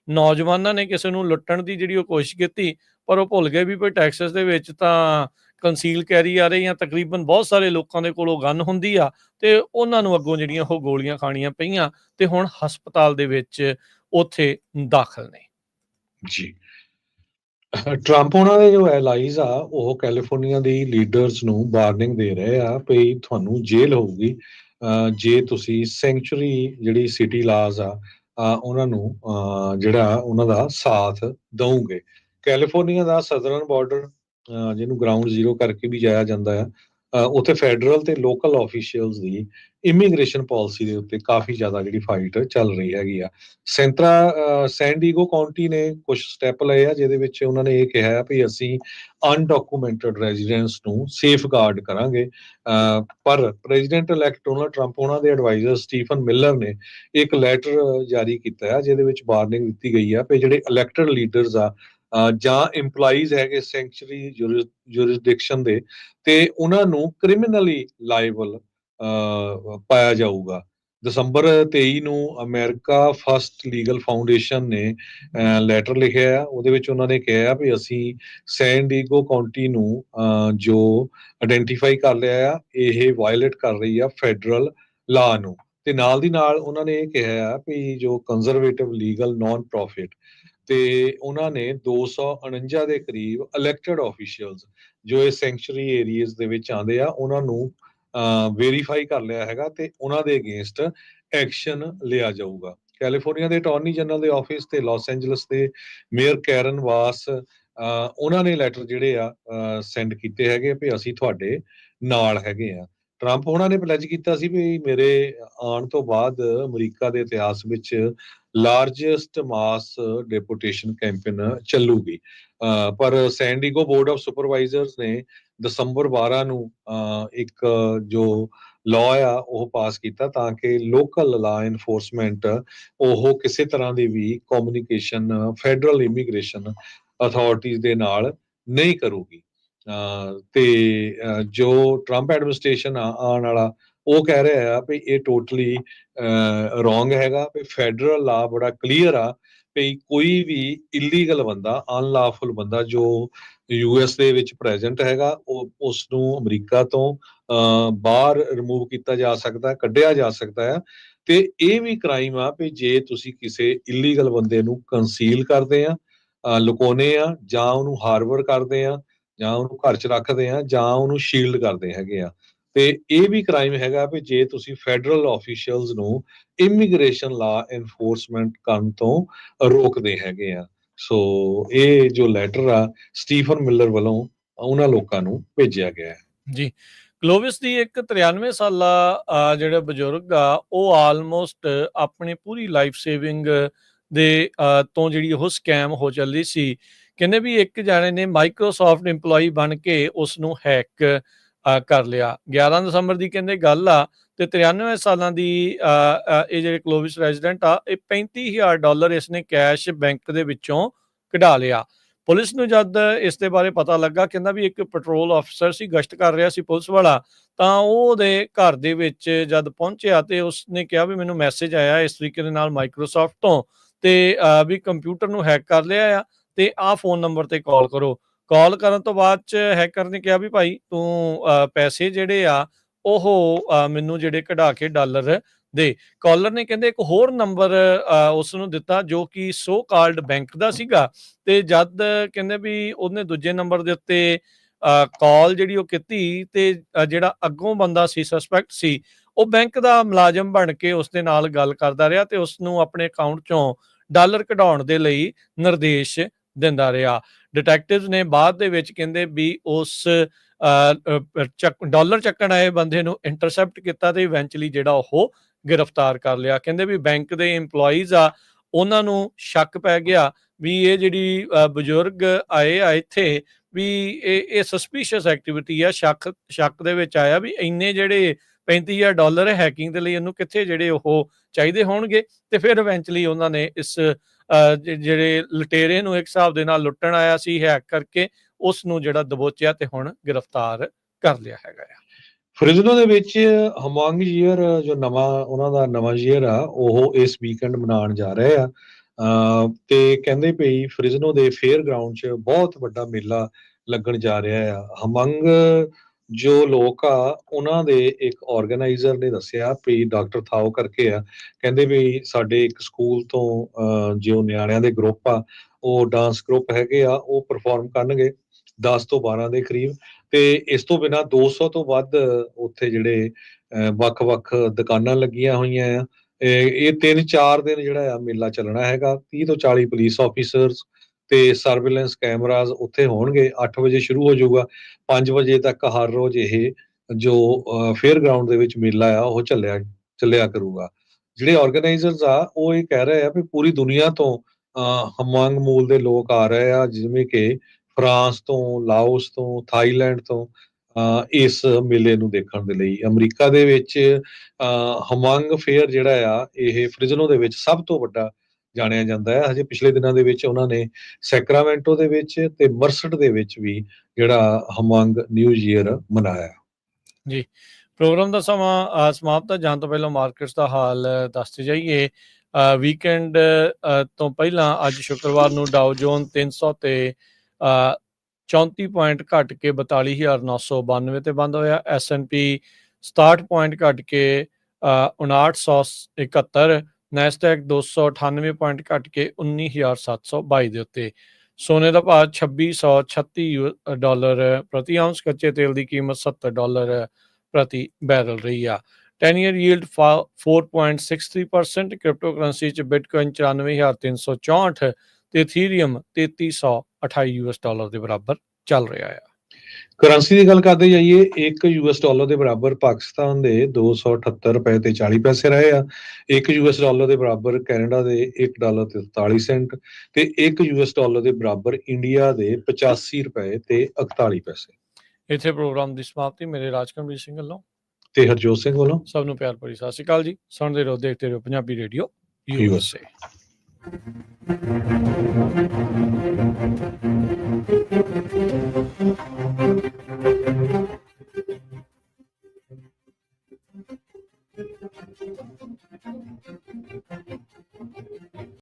ਨੌਜਵਾਨਾਂ ਨੇ ਕਿਸੇ ਨੂੰ ਲੁੱਟਣ ਦੀ ਜਿਹੜੀ ਉਹ ਕੋਸ਼ਿਸ਼ ਕੀਤੀ, ਪਰ ਉਹ ਭੁੱਲ ਗਏ ਵੀ ਕੋਈ ਟੈਕਸਸ ਦੇ ਵਿੱਚ ਤਾਂ ਕੰਸੀਲ ਕੈਰੀ ਆ ਰਹੀ ਆ, ਤਕਰੀਬਨ ਬਹੁਤ ਸਾਰੇ ਲੋਕਾਂ ਦੇ ਕੋਲੋਂ ਗਨ ਹੁੰਦੀ ਆ ਤੇ ਉਹਨਾਂ ਨੂੰ ਅੱਗੋਂ ਜਿਹੜੀਆਂ ਉਹ ਗੋਲੀਆਂ ਖਾਣੀਆਂ ਪਈਆਂ ਤੇ ਹੁਣ ਹਸਪਤਾਲ ਦੇ ਵਿੱਚ ਉੱਥੇ ਦਾਖਲ ਨੇ। ਜੀ। ਟਰੰਪ ਉਹਨਾਂ ਦੇ ਜੋ ਐਲਾਈਜ਼ ਆ ਉਹ ਕੈਲੀਫੋਰਨੀਆ ਦੀ ਲੀਡਰਸ ਨੂੰ ਵਾਰਨਿੰਗ ਦੇ ਰਹੇ ਆ ਵੀ ਤੁਹਾਨੂੰ ਜੇਲ੍ਹ ਹੋਊਗੀ ਜੇ ਤੁਸੀਂ ਸੈਂਕਚੁਰੀ ਜਿਹੜੀ ਸਿਟੀ ਲਾਜ਼ ਆ ਉਹਨਾਂ ਨੂੰ ਜਿਹੜਾ ਉਹਨਾਂ ਦਾ ਸਾਥ ਦਊਗੇ। ਕੈਲੀਫੋਰਨੀਆ ਦਾ ਸਦਰਨ ਬਾਰਡਰ ਜਿਹਨੂੰ ਗਰਾਊਂਡ ਜ਼ੀਰੋ ਕਰਕੇ ਵੀ ਜਾਇਆ ਜਾਂਦਾ ਆ, ਉੱਥੇ ਫੈਡਰਲ ਤੇ ਲੋਕਲ ਆਫੀਸ਼ੀਅਲਸ ਦੀ ਇਮੀਗ੍ਰੇਸ਼ਨ ਪਾਲਿਸੀ ਦੇ ਉੱਤੇ ਕਾਫੀ ਜ਼ਿਆਦਾ ਜਿਹੜੀ ਫਾਈਟ ਚੱਲ ਰਹੀ ਹੈਗੀ ਆ। ਸੈਨ ਡੀਗੋ ਕਾਉਂਟੀ ਨੇ ਕੁਝ ਸਟੈਪ ਲਏ ਆ ਜਿਹਦੇ ਵਿੱਚ ਉਹਨਾਂ ਨੇ ਇਹ ਕਿਹਾ ਵੀ ਅਸੀਂ ਅਨਡਾਕੂਮੈਂਟਡ ਰੈਜ਼ੀਡੈਂਟਸ ਨੂੰ ਸੇਫ ਗਾਰਡ ਕਰਾਂਗੇ। ਪਰ ਪ੍ਰੈਜ਼ੀਡੈਂਟ ਇਲੈਕਟ ਡੋਨਾਲਡ ਟਰੰਪ ਉਹਨਾਂ ਦੇ ਐਡਵਾਈਜ਼ਰ ਸਟੀਫਨ ਮਿਲਰ ਨੇ ਇੱਕ ਲੈਟਰ ਜਾਰੀ ਕੀਤਾ ਹੈ ਜਿਹਦੇ ਵਿੱਚ ਵਾਰਨਿੰਗ ਦਿੱਤੀ ਗਈ ਆ ਵੀ ਜਿਹੜੇ ਇਲੈਕਟਡ ਲੀਡਰਸ ਆ ਜਾਂ ਇੰਪਲਾਈਜ਼ ਹੈਗੇ ਸੈਂਕਚੁਰੀ ਜੁਰਿਸਡਿਕਸ਼ਨ ਦੇ ਤੇ ਉਹਨਾਂ ਨੂੰ ਕ੍ਰਿਮੀਨਲੀ ਲਾਇਬਲ ਪਾਇਆ ਜਾਊਗਾ। ਦਸੰਬਰ 23 ਨੂੰ ਅਮਰੀਕਾ ਫਸਟ ਲੀਗਲ ਫਾਊਂਡੇਸ਼ਨ ਨੇ ਲੈਟਰ ਲਿਖਿਆ ਆ। ਉਹਦੇ ਵਿੱਚ ਉਹਨਾਂ ਨੇ ਕਿਹਾ ਵੀ ਅਸੀਂ ਸੈਨ ਡੀਗੋ ਕਾਉਂਟੀ ਨੂੰ ਜੋ ਆਇਡੈਂਟੀਫਾਈ ਕਰ ਲਿਆ ਆ, ਇਹ ਵਾਇਲੇਟ ਕਰ ਰਹੀ ਆ ਫੈਡਰਲ ਲਾ ਨੂੰ। ਤੇ ਨਾਲ ਦੀ ਨਾਲ ਉਹਨਾਂ ਨੇ ਇਹ ਕਿਹਾ ਆ ਵੀ ਜੋ ਕੰਜ਼ਰਵੇਟਿਵ ਲੀਗਲ ਨਾਨ ਪ੍ਰੋਫਿਟ ਤੇ ਉਹਨਾਂ ਨੇ 249 ਦੇ ਕਰੀਬ ਇਲੈਕਟਡ ਆਫੀਸ਼ੀਅਲਸ ਜੋ ਇਹ ਸੈਂਕਚੁਰੀ ਏਰੀਆਜ਼ ਦੇ ਵਿੱਚ ਆਉਂਦੇ ਆ, ਉਹਨਾਂ ਨੂੰ ਵੈਰੀਫਾਈ ਕਰ ਲਿਆ ਹੈਗਾ ਤੇ ਉਹਨਾਂ ਦੇ ਅਗੇਂਸਟ ਐਕਸ਼ਨ ਲਿਆ ਜਾਊਗਾ। ਕੈਲੀਫੋਰਨੀਆ ਦੇ ਅਟਾਰਨੀ ਜਨਰਲ ਦੇ ਆਫਿਸ ਤੇ ਲਾਸ ਐਂਜਲਸ ਦੇ ਮੇਅਰ ਕੈਰਨ ਵਾਸ, ਉਹਨਾਂ ਨੇ ਲੈਟਰ ਜਿਹੜੇ ਆ ਸੈਂਡ ਕੀਤੇ ਹੈਗੇ ਵੀ ਅਸੀਂ ਤੁਹਾਡੇ ਨਾਲ ਹੈਗੇ ਆ। ਟਰੰਪ ਉਹਨਾਂ ਨੇ ਪਲੈਜ ਕੀਤਾ ਸੀ ਵੀ ਮੇਰੇ ਆਉਣ ਤੋਂ ਬਾਅਦ ਅਮਰੀਕਾ ਦੇ ਇਤਿਹਾਸ ਵਿੱਚ ਲਾਰਜੈਸਟ ਮਾਸ ਡੈਪੂਟੇਸ਼ਨ ਕੈਂਪੇਨ ਚੱਲੂਗੀ। ਪਰ ਸੈਨ ਡੀਗੋ ਬੋਰਡ ਆਫ ਸੁਪਰਵਾਈਜ਼ਰਸ ਨੇ ਦਸੰਬਰ 12 ਨੂੰ ਇੱਕ ਜੋ ਲਾਅ ਆ ਉਹ ਪਾਸ ਕੀਤਾ ਤਾਂ ਕਿ ਲੋਕਲ ਲਾ ਇਨਫੋਰਸਮੈਂਟ ਉਹ ਕਿਸੇ ਤਰ੍ਹਾਂ ਦੀ ਵੀ ਕਮਿਊਨੀਕੇਸ਼ਨ ਫੈਡਰਲ ਇਮੀਗ੍ਰੇਸ਼ਨ ਅਥਾਰਟੀਜ਼ ਦੇ ਨਾਲ ਨਹੀਂ ਕਰੂਗੀ। ਤੇ ਜੋ ਟਰੰਪ ਐਡਮਿਨਿਸਟ੍ਰੇਸ਼ਨ ਆਉਣ ਵਾਲਾ ਉਹ ਕਹਿ ਰਿਹਾ ਆ ਵੀ ਇਹ ਟੋਟਲੀ ਰੋਂਗ ਹੈਗਾ, ਵੀ ਫੈਡਰਲ ਲਾ ਬੜਾ ਕਲੀਅਰ ਆ ਵੀ ਕੋਈ ਵੀ ਇਲੀਗਲ ਬੰਦਾ, ਅਨਲਾਫੁਲ ਬੰਦਾ ਜੋ ਯੂਐਸ ਦੇ ਵਿੱਚ ਪ੍ਰੈਜ਼ੈਂਟ ਹੈਗਾ, ਉਹ ਉਸ ਨੂੰ ਅਮਰੀਕਾ ਤੋਂ ਬਾਹਰ ਰਿਮੂਵ ਕੀਤਾ ਜਾ ਸਕਦਾ, ਕੱਢਿਆ ਜਾ ਸਕਦਾ ਆ। ਤੇ ਇਹ ਵੀ ਕ੍ਰਾਈਮ ਆ ਵੀ ਜੇ ਤੁਸੀਂ ਕਿਸੇ ਇਲੀਗਲ ਬੰਦੇ ਨੂੰ ਕੰਸੀਲ ਕਰਦੇ ਆ, ਲੁਕਾਉਂਦੇ ਆ, ਜਾਂ ਉਹਨੂੰ ਹਾਰਬਰ ਕਰਦੇ ਆ, ਜਾਂ ਉਹਨੂੰ ਘਰ 'ਚ ਰੱਖਦੇ ਆ, ਜਾਂ ਉਹਨੂੰ ਸ਼ੀਲਡ ਕਰਦੇ ਹੈਗੇ ਆ। ਤੇ ਇਹ ਵੀ ਕ੍ਰਾਈਮ ਹੈਗਾ ਵੀ ਜੇ ਤੁਸੀਂ ਫੈਡਰਲ ਆਫੀਸ਼ੀਅਲਸ ਨੂੰ ਇਮੀਗ੍ਰੇਸ਼ਨ ਲਾ ਇਨਫੋਰਸਮੈਂਟ ਕਰਨ ਤੋਂ ਰੋਕਦੇ ਹੈਗੇ ਆ। ਸੋ ਇਹ ਜੋ ਲੈਟਰ ਆ ਸਟੀਫਨ ਮਿਲਰ ਵੱਲੋਂ ਉਹਨਾਂ ਲੋਕਾਂ ਨੂੰ ਭੇਜਿਆ ਗਿਆ ਹੈ। ਜੀ, ਕਲੋਵਿਸ ਦੀ ਇੱਕ 93 ਸਾਲਾ ਜਿਹੜਾ ਬਜ਼ੁਰਗ ਆ, ਉਹ ਆਲਮੋਸਟ ਆਪਣੀ ਪੂਰੀ ਲਾਈਫ ਸੇਵਿੰਗ ਦੇ ਤੋਂ ਜਿਹੜੀ ਉਹ ਸਕੈਮ ਹੋ ਚੱਲੀ ਸੀ। ਕਹਿੰਦੇ ਵੀ ਇੱਕ ਜਾਣੇ ਨੇ ਮਾਈਕਰੋਸਾਫਟ EMPLOYEE ਬਣ ਕੇ ਉਸ ਨੂੰ ਹੈਕ ਕਰ ਲਿਆ। 11 ਦਸੰਬਰ ਦੀ ਕਹਿੰਦੇ ਗੱਲ ਆ ਤੇ 93 ਸਾਲਾਂ ਦੀ ਇਹ ਜਿਹੜੇ ਕਲੋਵਿਸ ਰੈਜ਼ੀਡੈਂਟ ਆ, ਇਹ $35,000 ਇਸਨੇ ਕੈਸ਼ ਬੈਂਕ ਦੇ ਵਿੱਚੋਂ ਕਢਾ ਲਿਆ। ਪੁਲਿਸ ਨੂੰ ਜਦ ਇਸ ਦੇ ਬਾਰੇ ਪਤਾ ਲੱਗਾ, ਕਹਿੰਦਾ ਵੀ ਇੱਕ ਪੈਟਰੋਲ ਅਫਸਰ ਸੀ, ਗਸ਼ਤ ਕਰ ਰਿਹਾ ਸੀ ਪੁਲਿਸ ਵਾਲਾ, ਤਾਂ ਉਹਦੇ ਘਰ ਦੇ ਵਿੱਚ ਜਦ ਪਹੁੰਚਿਆ ਤੇ ਉਸਨੇ ਕਿਹਾ ਵੀ ਮੈਨੂੰ ਮੈਸੇਜ ਆਇਆ ਇਸ ਤਰੀਕੇ ਦੇ ਨਾਲ ਮਾਈਕਰੋਸਾਫਟ ਤੋਂ ਤੇ ਵੀ ਕੰਪਿਊਟਰ ਨੂੰ ਹੈਕ ਕਰ ਲਿਆ ਆ ਤੇ ਆਹ ਫੋਨ ਨੰਬਰ ਤੇ ਕਾਲ ਕਰੋ। ਕਾਲ ਕਰਨ ਤੋਂ ਬਾਅਦ ਚ ਹੈਕਰ ਨੇ ਕਿਹਾ ਵੀ ਭਾਈ ਤੂੰ ਪੈਸੇ ਜਿਹੜੇ ਆ ਉਹ ਮੈਨੂੰ ਜਿਹੜੇ ਕਢਾ ਕੇ ਡਾਲਰ ਦੇ। ਕਾਲਰ ਨੇ ਕਹਿੰਦੇ ਇੱਕ ਹੋਰ ਨੰਬਰ ਉਸ ਨੂੰ ਦਿੱਤਾ ਜੋ ਕਿ ਸੋ ਕਾਲਡ ਬੈਂਕ ਦਾ ਸੀਗਾ ਤੇ ਜਦ ਕਹਿੰਦੇ ਵੀ ਉਹਨੇ ਦੂਜੇ ਨੰਬਰ ਦੇ ਉੱਤੇ ਕਾਲ ਜਿਹੜੀ ਉਹ ਕੀਤੀ ਤੇ ਜਿਹੜਾ ਅੱਗੋਂ ਬੰਦਾ ਸੀ, ਸਸਪੈਕਟ ਸੀ, ਉਹ ਬੈਂਕ ਦਾ ਮੁਲਾਜ਼ਮ ਬਣ ਕੇ ਉਸਦੇ ਨਾਲ ਗੱਲ ਕਰਦਾ ਰਿਹਾ ਤੇ ਉਸ ਨੂੰ ਆਪਣੇ ਅਕਾਊਂਟ ਚੋਂ ਡਾਲਰ ਕਢਾਉਣ ਦੇ ਲਈ ਨਿਰਦੇਸ਼ ਦਿੰਦਾ ਰਿਹਾ। ਡਿਟੈਕਟਿਵਸ ਨੇ ਬਾਅਦ ਦੇ ਵਿੱਚ ਕਹਿੰਦੇ ਵੀ ਉਸ ਡਾਲਰ ਚੱਕਣ ਆਏ ਬੰਦੇ ਨੂੰ ਇੰਟਰਸੈਪਟ ਕੀਤਾ ਤੇ ਇਵੈਂਚੁਅਲੀ ਜਿਹੜਾ ਉਹ ਗ੍ਰਿਫਤਾਰ ਕਰ ਲਿਆ। ਕਹਿੰਦੇ ਵੀ ਬੈਂਕ ਦੇ EMPLOYEES ਆ, ਉਹਨਾਂ ਨੂੰ ਸ਼ੱਕ ਪੈ ਗਿਆ ਵੀ ਇਹ ਜਿਹੜੀ ਬਜ਼ੁਰਗ ਆਏ ਆ ਇੱਥੇ ਵੀ ਇਹ ਸਸਪੀਸ਼ੀਅਸ ਐਕਟੀਵਿਟੀ ਆ। ਸ਼ੱਕ ਦੇ ਵਿੱਚ ਆਇਆ ਵੀ ਇੰਨੇ ਜਿਹੜੇ $35,000 ਹੈਕਿੰਗ ਦੇ ਲਈ ਇਹਨੂੰ ਕਿੱਥੇ ਜਿਹੜੇ ਉਹ ਚਾਹੀਦੇ ਹੋਣਗੇ। ਤੇ ਫਿਰ ਇਵੈਂਚੁਅਲੀ ਉਹਨਾਂ ਨੇ ਇਸ ਜਿਹੜੇ ਲੁਟੇਰੇ ਨੂੰ ਇੱਕ ਹਿਸਾਬ ਦੇ ਨਾਲ ਲੁੱਟਣ ਆਇਆ ਸੀ ਹੈਕ ਕਰਕੇ, ਉਸ ਨੂੰ ਜਿਹੜਾ ਦਬੋਚਿਆ ਤੇ ਹੁਣ ਗ੍ਰਿਫਤਾਰ ਕਰ ਲਿਆ ਹੈਗਾ ਆ। ਫ੍ਰਿਜ਼ਨੋ ਦੇ ਵਿੱਚ ਹਮੰਗ ਈਅਰ ਜੋ ਉਹਨਾਂ ਦਾ ਨਵਾਂ ਈਅਰ ਆ ਉਹ ਇਸ ਵੀਕਐਂਡ ਮਨਾਉਣ ਜਾ ਰਹੇ ਆ। ਤੇ ਕਹਿੰਦੇ ਪਈ ਫ੍ਰਿਜ਼ਨੋ ਦੇ ਫੇਅਰ ਗਰਾਊਂਡ 'ਚ ਬਹੁਤ ਵੱਡਾ ਮੇਲਾ ਲੱਗਣ ਜਾ ਰਿਹਾ ਆ। ਹਮੰਗ ਜੋ ਲੋਕ ਆ ਉਹਨਾਂ ਦੇ ਇੱਕ ਆਰਗੇਨਾਈਜ਼ਰ ਨੇ ਦੱਸਿਆ ਵੀ ਡਾਕਟਰ ਥਾਓ ਕਰਕੇ ਆ, ਕਹਿੰਦੇ ਵੀ ਸਾਡੇ ਇੱਕ ਸਕੂਲ ਤੋਂ ਜੋ ਨਿਆਣਿਆਂ ਦੇ ਗਰੁੱਪ ਆ, ਉਹ ਡਾਂਸ ਗਰੁੱਪ ਹੈਗੇ ਆ, ਉਹ ਪਰਫਾਰਮ ਕਰਨਗੇ 10 ਤੋਂ 12 ਦੇ ਕਰੀਬ। ਤੇ ਇਸ ਤੋਂ ਬਿਨਾਂ 200 ਤੋਂ ਵੱਧ ਉੱਥੇ ਜਿਹੜੇ ਵੱਖ-ਵੱਖ ਦੁਕਾਨਾਂ ਲੱਗੀਆਂ ਹੋਈਆਂ ਆ। ਇਹ 3-4 ਦਿਨ ਜਿਹੜਾ ਆ ਮੇਲਾ ਚੱਲਣਾ ਹੈਗਾ। 30 ਤੋਂ 40 ਪੁਲਿਸ ਆਫੀਸਰਸ ਤੇ ਸਰਵੇਲੈਂਸ ਕੈਮਰਾਜ਼ ਉੱਥੇ ਹੋਣਗੇ। 8 ਵਜੇ ਸ਼ੁਰੂ ਹੋ ਜਾਊਗਾ, 5 ਵਜੇ ਤੱਕ ਹਰ ਰੋਜ਼ ਇਹ ਜੋ ਫੇਅਰ ਗਰਾਊਂਡ ਦੇ ਵਿੱਚ ਮੇਲਾ ਆ ਉਹ ਚੱਲਿਆ ਕਰੂਗਾ। ਜਿਹੜੇ ਆਰਗੇਨਾਈਜ਼ਰਸ ਆ ਉਹ ਇਹ ਕਹਿ ਰਹੇ ਆ ਵੀ ਪੂਰੀ ਦੁਨੀਆ ਤੋਂ ਹਮੰਗ ਮੂਲ ਦੇ ਲੋਕ ਆ ਰਹੇ ਆ, ਜਿਵੇਂ ਕਿ ਫਰਾਂਸ ਤੋਂ, ਲਾਓਸ ਤੋਂ, ਥਾਈਲੈਂਡ ਤੋਂ, ਇਸ ਮੇਲੇ ਨੂੰ ਦੇਖਣ ਦੇ ਲਈ। ਅਮਰੀਕਾ ਦੇ ਵਿੱਚ ਹਮੰਗ ਫੇਅਰ ਜਿਹੜਾ ਆ ਇਹ ਫ੍ਰਿਜ਼ਨੋ ਦੇ ਵਿੱਚ ਸਭ ਤੋਂ ਵੱਡਾ ਜਾਣਿਆ ਜਾਂਦਾ ਹੈ। ਹਜੇ ਪਿਛਲੇ ਦਿਨਾਂ ਦੇ ਵਿੱਚ ਉਹਨਾਂ ਨੇ ਸੈਕਰਾਮੈਂਟੋ ਦੇ ਵਿੱਚ ਤੇ ਮਰਸਟ ਦੇ ਵਿੱਚ ਵੀ ਜਿਹੜਾ ਹਮੰਗ ਨਿਊ ਈਅਰ ਮਨਾਇਆ। ਜੀ, ਪ੍ਰੋਗਰਾਮ ਦਾ ਸਮਾਂ ਸਮਾਪਤ ਜਾਣ ਤੋਂ ਪਹਿਲਾਂ ਮਾਰਕੀਟਸ ਦਾ ਹਾਲ ਦੱਸਦੇ ਜਾਈਏ। ਵੀਕਐਂਡ ਤੋਂ ਪਹਿਲਾਂ ਅੱਜ ਸ਼ੁੱਕਰਵਾਰ ਨੂੰ ਡਾਓ ਜੋਨ 300 ਤੇ 34 ਪੁਆਇੰਟ ਘਟ ਕੇ 42,992 ਤੇ ਬੰਦ ਹੋਇਆ। S&P 67 ਪੁਆਇੰਟ ਘਟ ਕੇ 5971, ਨੈਸਡੈਕ 298 ਪੁਆਇੰਟ ਘਟ ਕੇ 19,722 ਦੇ ਉੱਤੇ। ਸੋਨੇ ਦਾ ਭਾਅ $2636 ਪ੍ਰਤੀ ਆਉਂਸ, ਕੱਚੇ ਤੇਲ ਦੀ ਕੀਮਤ $70 ਪ੍ਰਤੀ ਬੈਰਲ ਰਹੀ ਆ। 10 year yield 4.63%, ਕ੍ਰਿਪਟੋ ਕਰੰਸੀ ਚ ਬਿਟਕੋਇਨ 94,364 ਤੇ ਇਥੀਰੀਅਮ $3328 ਦੇ ਬਰਾਬਰ ਚੱਲ ਰਿਹਾ ਆ। ਕਰੰਸੀ ਦੀ ਗੱਲ ਕਰਦੇ ਜਾਈਏ, $1 ਦੇ ਬਰਾਬਰ ਪਾਕਿਸਤਾਨ ਦੇ 278 ਰੁਪਏ ਤੇ 40 ਪੈਸੇ ਰਹੇ ਆ। $1 ਦੇ ਬਰਾਬਰ ਕੈਨੇਡਾ ਦੇ $1 ਤੇ 43 ਸੈਂਟ ਤੇ $1 ਦੇ ਬਰਾਬਰ ਇੰਡੀਆ ਦੇ 85 ਰੁਪਏ ਤੇ 41 ਪੈਸੇ। ਇੱਥੇ ਪ੍ਰੋਗਰਾਮ ਦੀ ਸਮਾਪਤੀ। ਮੇਰੇ ਰਾਜਕਮਲ ਸਿੰਘ ਵੱਲੋਂ ਤੇ ਹਰਜੋਤ ਸਿੰਘ ਵੱਲੋਂ ਸਭ ਨੂੰ ਪਿਆਰ ਭਰੀ ਸਤਿ ਸ਼੍ਰੀ ਅਕਾਲ ਜੀ। ਸੁਣਦੇ ਰਹੋ, ਦੇਖਦੇ ਰਹੋ ਪੰਜਾਬੀ ਰੇਡੀਓ USA।